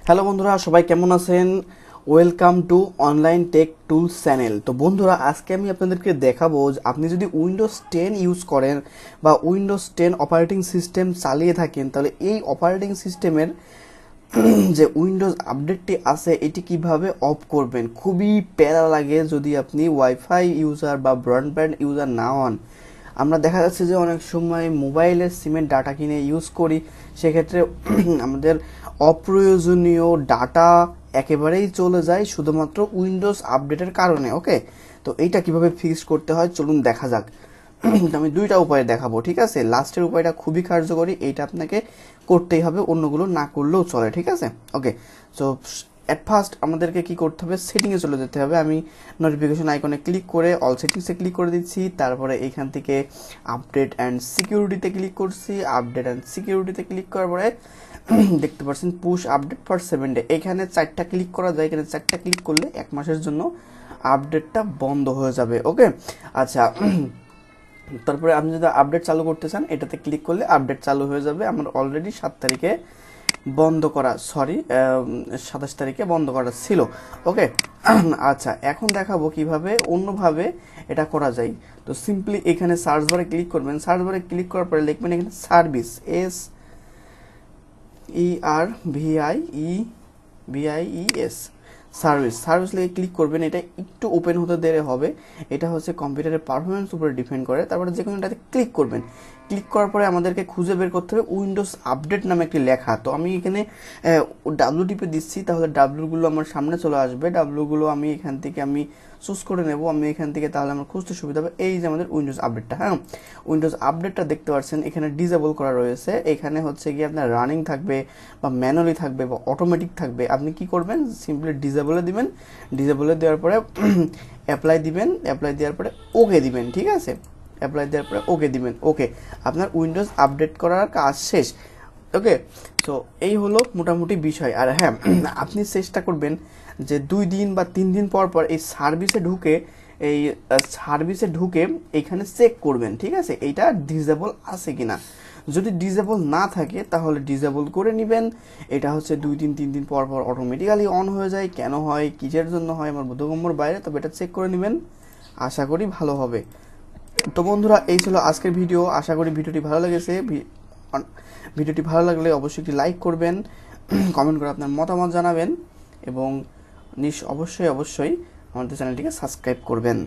Hello বন্ধুরা, সবাই কেমন আছেন? Welcome to online take tools channel. তো বন্ধুরা, আজকে আমি আপনাদেরকে দেখাবো যে আপনি যদি উইন্ডোজ 10 ইউজ করেন বা উইন্ডোজ 10 অপারেটিং সিস্টেম চালিয়ে থাকেন, তাহলে এই অপারেটিং সিস্টেমের যে উইন্ডোজ আপডেটটি আছে এটি কিভাবে অফ করবেন। খুবই প্যারা লাগে যদি আপনি ওয়াইফাই ইউজার বা ব্রডব্যান্ড ইউজার না হন। আমরা দেখা যাচ্ছে যে অনেক সময় মোবাইলের সিমের ডাটা কিনে ইউজ করি, সেক্ষেত্রে আমাদের অপ্রয়োজনীয় ডাটা একেবারেই চলে যায় শুধুমাত্র উইন্ডোজ আপডেটের কারণে। ওকে, তো এইটা কিভাবে ফিক্স করতে হয় চলুন দেখা যাক। আমি দুইটা উপায় দেখাবো, ঠিক আছে? লাস্টের উপায়টা খুবই কার্যকরী, এইটা আপনাকে করতেই হবে, অন্যগুলো না করলেও চলে, ঠিক আছে? ওকে, সো অ্যাট ফার্স্ট আমাদেরকে কি করতে হবে, সেটিংয়ে চলে যেতে হবে। আমি নোটিফিকেশন আইকনে ক্লিক করে অল সেটিংসে ক্লিক করে দিচ্ছি, তারপরে এখান থেকে আপডেট অ্যান্ড সিকিউরিটিতে ক্লিক করছি। আপডেট অ্যান্ড সিকিউরিটিতে ক্লিক করার পরে দেখতে পাচ্ছেন পুশ আপডেট ফর 7 ডে, এখানে 4টা ক্লিক করা যায়। এখানে 4টা ক্লিক করলে 1 মাসের জন্য আপডেটটা বন্ধ হয়ে যাবে। ওকে, আচ্ছা, তারপরে আপনি যদি আপডেট চালু করতে চান এটাতে ক্লিক করলে আপডেট চালু হয়ে যাবে। আমার অলরেডি 7 তারিখে বন্ধ করা, 27 তারিখে বন্ধ করা ছিল। ওকে, আচ্ছা, এখন দেখাবো কিভাবে অন্যভাবে এটা করা যায়। তো সিম্পলি এখানে সার্চ বারে ক্লিক করবেন। সার্চ বারে ক্লিক করার পরে লিখবেন এখানে সার্ভিস, SERVIES, সার্ভিস লিখে ক্লিক করবেন। এটা একটু ওপেন হতে দেরি হবে, এটা হচ্ছে কম্পিউটারের পারফরমেন্স উপরে ডিপেন্ড করে। তারপরে যে কোনো এটাতে ক্লিক করবেন। ক্লিক করার পরে আমাদেরকে খুঁজে বের করতে হবে উইন্ডোজ আপডেট নামে একটি লেখা। তো আমি এখানে ডাব্লু টিপে দিচ্ছি, তাহলে ডাব্লুগুলো আমার সামনে চলে আসবে। ডাব্লুগুলো আমি এখান থেকে চুজ করে নেব। আমি এখান থেকে তাহলে আমার খুঁজতে সুবিধা হবে। এই যে আমাদের উইন্ডোজ আপডেটটা, হ্যাঁ, উইন্ডোজ আপডেটটা দেখতে পাচ্ছেন এখানে ডিসেবল করা রয়েছে। এখানে হচ্ছে গিয়ে আপনার রানিং থাকবে বা ম্যানুয়ালি থাকবে বা অটোমেটিক থাকবে। আপনি কি করবেন, সিম্পলি ডিসেবলে দিবেন। ডিসেবলে দেওয়ার পরে অ্যাপ্লাই দিবেন। অ্যাপ্লাই দেওয়ার পরে ওকে দিবেন, ঠিক আছে? অ্যাপ্লাই দেওয়ার পরে ওকে দিবেন। ওকে, আপনার উইন্ডোজ আপডেট করার কাজ শেষ। ওকে, তো এই হলো মোটামুটি বিষয়। আর হ্যাঁ, আপনি চেষ্টা করবেন যে 2 দিন বা 3 দিন পর পর এই সার্ভিসে ঢুকে এইখানে চেক করবেন, ঠিক আছে? এইটা ডিসেবল আছে কিনা। যদি ডিসেবল না থাকে তাহলে ডিসেবল করে নেবেন। এটা হচ্ছে 2 দিন 3 দিন পর পর অটোমেটিক্যালি অন হয়ে যায়। কেন হয়, কিসের জন্য হয়, আমার বোধগম্যর বাইরে, তবে এটা চেক করে নেবেন, আশা করি ভালো হবে। তো বন্ধুরা, এই ছিল আজকের ভিডিও। আশা করি ভিডিওটি ভালো লেগেছে। ভিডিওটি ভালো লাগলে অবশ্যই একটি লাইক করবেন, কমেন্ট করে আপনার মতামত জানাবেন এবং অবশ্যই আমাদের চ্যানেলটিকে সাবস্ক্রাইব করবেন।